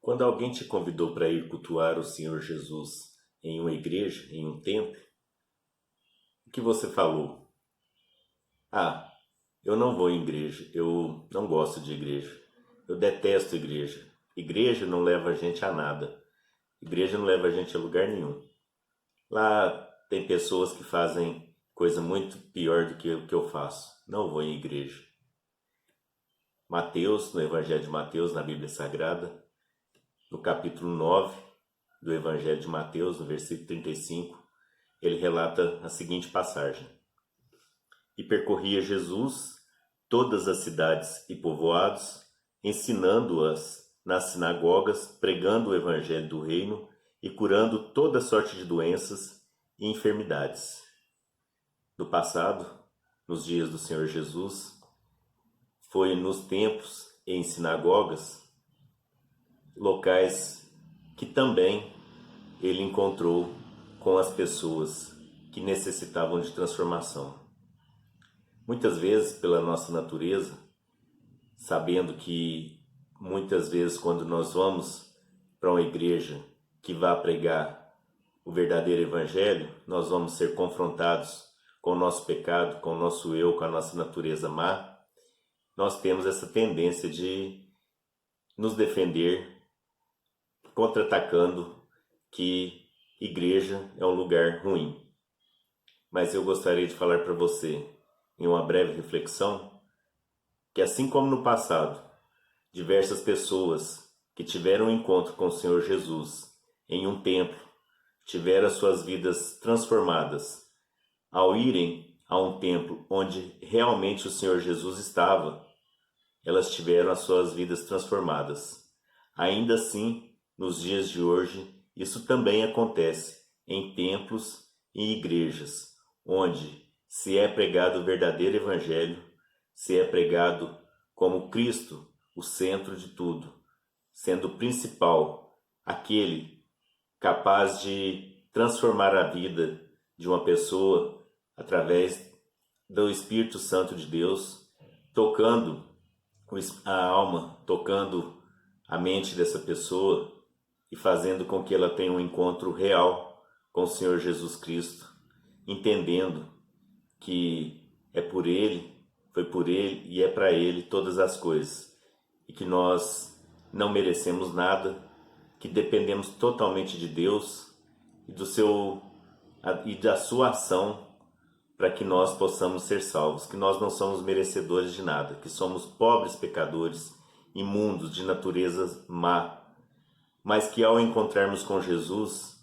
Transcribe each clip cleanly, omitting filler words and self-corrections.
Quando alguém te convidou para ir cultuar o Senhor Jesus em uma igreja, em um templo, o que você falou? Ah, eu não vou em igreja, eu não gosto de igreja, eu detesto igreja. Igreja não leva a gente a nada, igreja não leva a gente a lugar nenhum. Lá tem pessoas que fazem coisa muito pior do que o que eu faço. Não vou em igreja. Mateus, no Evangelho de Mateus, na Bíblia Sagrada, no capítulo 9 do Evangelho de Mateus, no versículo 35, ele relata a seguinte passagem: E percorria Jesus todas as cidades e povoados, ensinando-as nas sinagogas, pregando o Evangelho do Reino e curando toda sorte de doenças e enfermidades. No passado, nos dias do Senhor Jesus, foi nos templos e em sinagogas, locais que também ele encontrou com as pessoas que necessitavam de transformação. Muitas vezes, pela nossa natureza, sabendo que muitas vezes quando nós vamos para uma igreja que vai pregar o verdadeiro evangelho, nós vamos ser confrontados com o nosso pecado, com o nosso eu, com a nossa natureza má. Nós temos essa tendência de nos defender contra-atacando que igreja é um lugar ruim. Mas eu gostaria de falar para você, em uma breve reflexão, que assim como no passado, diversas pessoas que tiveram um encontro com o Senhor Jesus em um templo, tiveram as suas vidas transformadas. Ao irem a um templo onde realmente o Senhor Jesus estava, elas tiveram as suas vidas transformadas. Ainda assim, nos dias de hoje, isso também acontece em templos e igrejas, onde se é pregado o verdadeiro evangelho, se é pregado como Cristo, o centro de tudo, sendo o principal, aquele capaz de transformar a vida de uma pessoa através do Espírito Santo de Deus, tocando a alma, tocando a mente dessa pessoa e fazendo com que ela tenha um encontro real com o Senhor Jesus Cristo, entendendo que é por Ele, foi por Ele e é para Ele todas as coisas, e que nós não merecemos nada, que dependemos totalmente de Deus e da sua ação para que nós possamos ser salvos, que nós não somos merecedores de nada, que somos pobres pecadores, imundos, de natureza má, mas que ao encontrarmos com Jesus,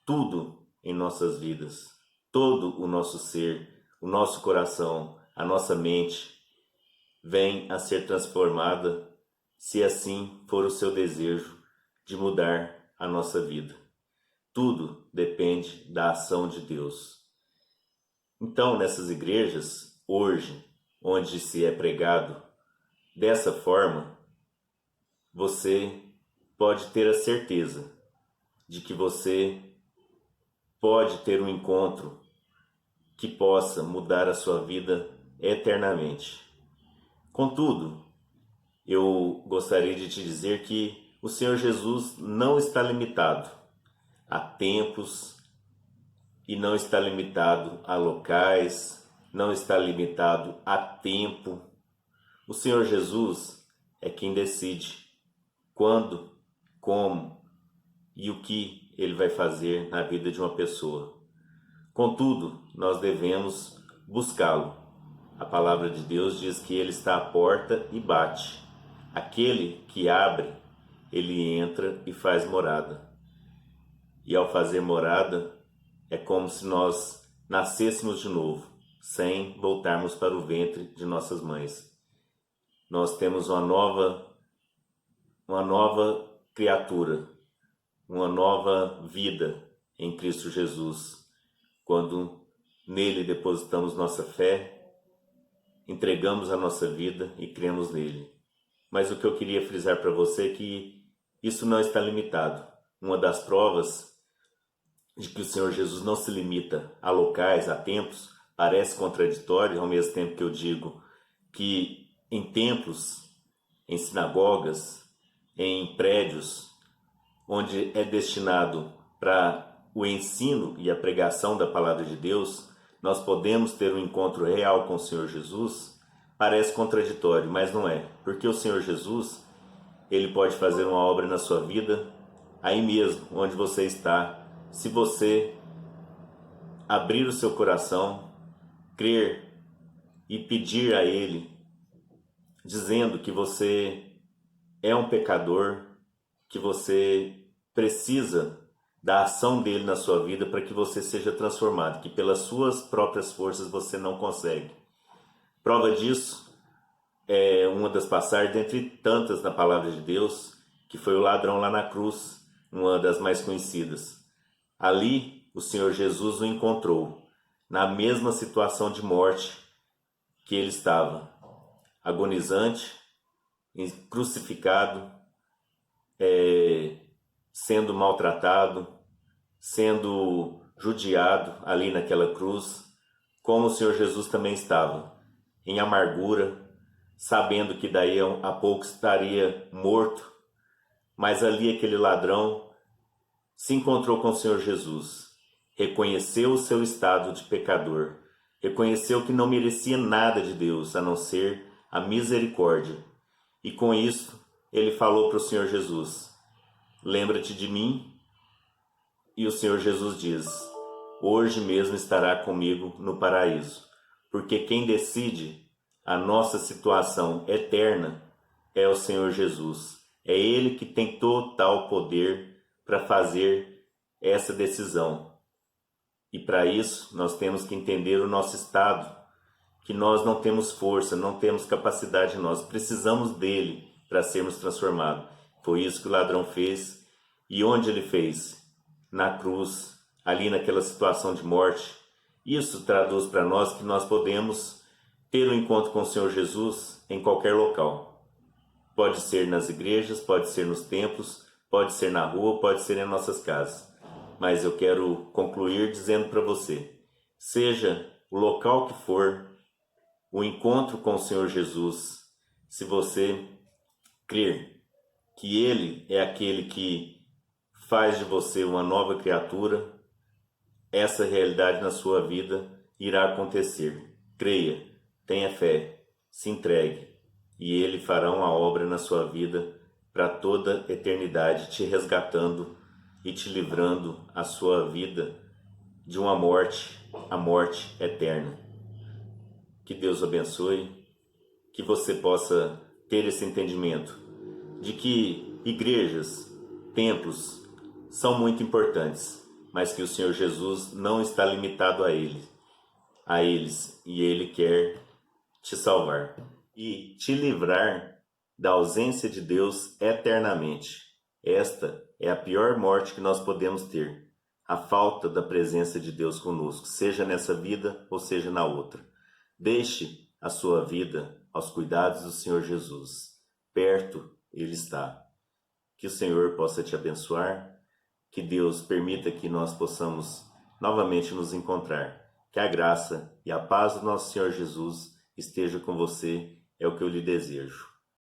tudo em nossas vidas, todo o nosso ser, o nosso coração, a nossa mente, vem a ser transformada, se assim for o seu desejo de mudar a nossa vida. Tudo depende da ação de Deus. Então, nessas igrejas, hoje, onde se é pregado dessa forma, você pode ter a certeza de que você pode ter um encontro que possa mudar a sua vida eternamente. Contudo, eu gostaria de te dizer que o Senhor Jesus não está limitado a templos e não está limitado a locais, não está limitado a tempo. O Senhor Jesus é quem decide quando, como e o que Ele vai fazer na vida de uma pessoa. Contudo, nós devemos buscá-lo. A palavra de Deus diz que Ele está à porta e bate. Aquele que abre, Ele entra e faz morada. E ao fazer morada, é como se nós nascêssemos de novo, sem voltarmos para o ventre de nossas mães. Nós temos uma nova criatura, uma nova vida em Cristo Jesus, quando nele depositamos nossa fé, entregamos a nossa vida e cremos nele. Mas o que eu queria frisar para você é que isso não está limitado. Uma das provas de que o Senhor Jesus não se limita a locais, a templos, parece contraditório, ao mesmo tempo que eu digo que em templos, em sinagogas, em prédios, onde é destinado para o ensino e a pregação da palavra de Deus, nós podemos ter um encontro real com o Senhor Jesus, parece contraditório, mas não é. Porque o Senhor Jesus, Ele pode fazer uma obra na sua vida, aí mesmo, onde você está, se você abrir o seu coração, crer e pedir a Ele, dizendo que você é um pecador, que você precisa da ação dele na sua vida para que você seja transformado, que pelas suas próprias forças você não consegue. Prova disso é uma das passagens, dentre tantas na palavra de Deus, que foi o ladrão lá na cruz, uma das mais conhecidas. Ali o Senhor Jesus o encontrou, na mesma situação de morte que ele estava, agonizante, crucificado, sendo maltratado, sendo judiado ali naquela cruz, como o Senhor Jesus também estava, em amargura, sabendo que daí a pouco estaria morto, mas ali aquele ladrão se encontrou com o Senhor Jesus, reconheceu o seu estado de pecador, reconheceu que não merecia nada de Deus a não ser a misericórdia, e com isso ele falou para o Senhor Jesus: lembra-te de mim. E o Senhor Jesus diz: hoje mesmo estará comigo no paraíso, porque quem decide a nossa situação eterna é o Senhor Jesus. É Ele que tem total poder para fazer essa decisão. E para isso nós temos que entender o nosso estado, que nós não temos força, não temos capacidade, nós precisamos dele para sermos transformados. Foi isso que o ladrão fez. E onde ele fez? Na cruz, ali naquela situação de morte. Isso traduz para nós que nós podemos ter um encontro com o Senhor Jesus em qualquer local. Pode ser nas igrejas, pode ser nos templos, pode ser na rua, pode ser em nossas casas. Mas eu quero concluir dizendo para você, seja o local que for, o encontro com o Senhor Jesus, se você crer que Ele é aquele que faz de você uma nova criatura, essa realidade na sua vida irá acontecer. Creia, tenha fé, se entregue, e Ele fará uma obra na sua vida para toda a eternidade, te resgatando e te livrando a sua vida de uma morte, a morte eterna. Que Deus abençoe, que você possa ter esse entendimento de que igrejas, templos são muito importantes, mas que o Senhor Jesus não está limitado a eles, e Ele quer te salvar e te livrar da ausência de Deus eternamente. Esta é a pior morte que nós podemos ter, a falta da presença de Deus conosco, seja nessa vida ou seja na outra. Deixe a sua vida aos cuidados do Senhor Jesus. Perto Ele está. Que o Senhor possa te abençoar, que Deus permita que nós possamos novamente nos encontrar. Que a graça e a paz do nosso Senhor Jesus esteja com você, é o que eu lhe desejo.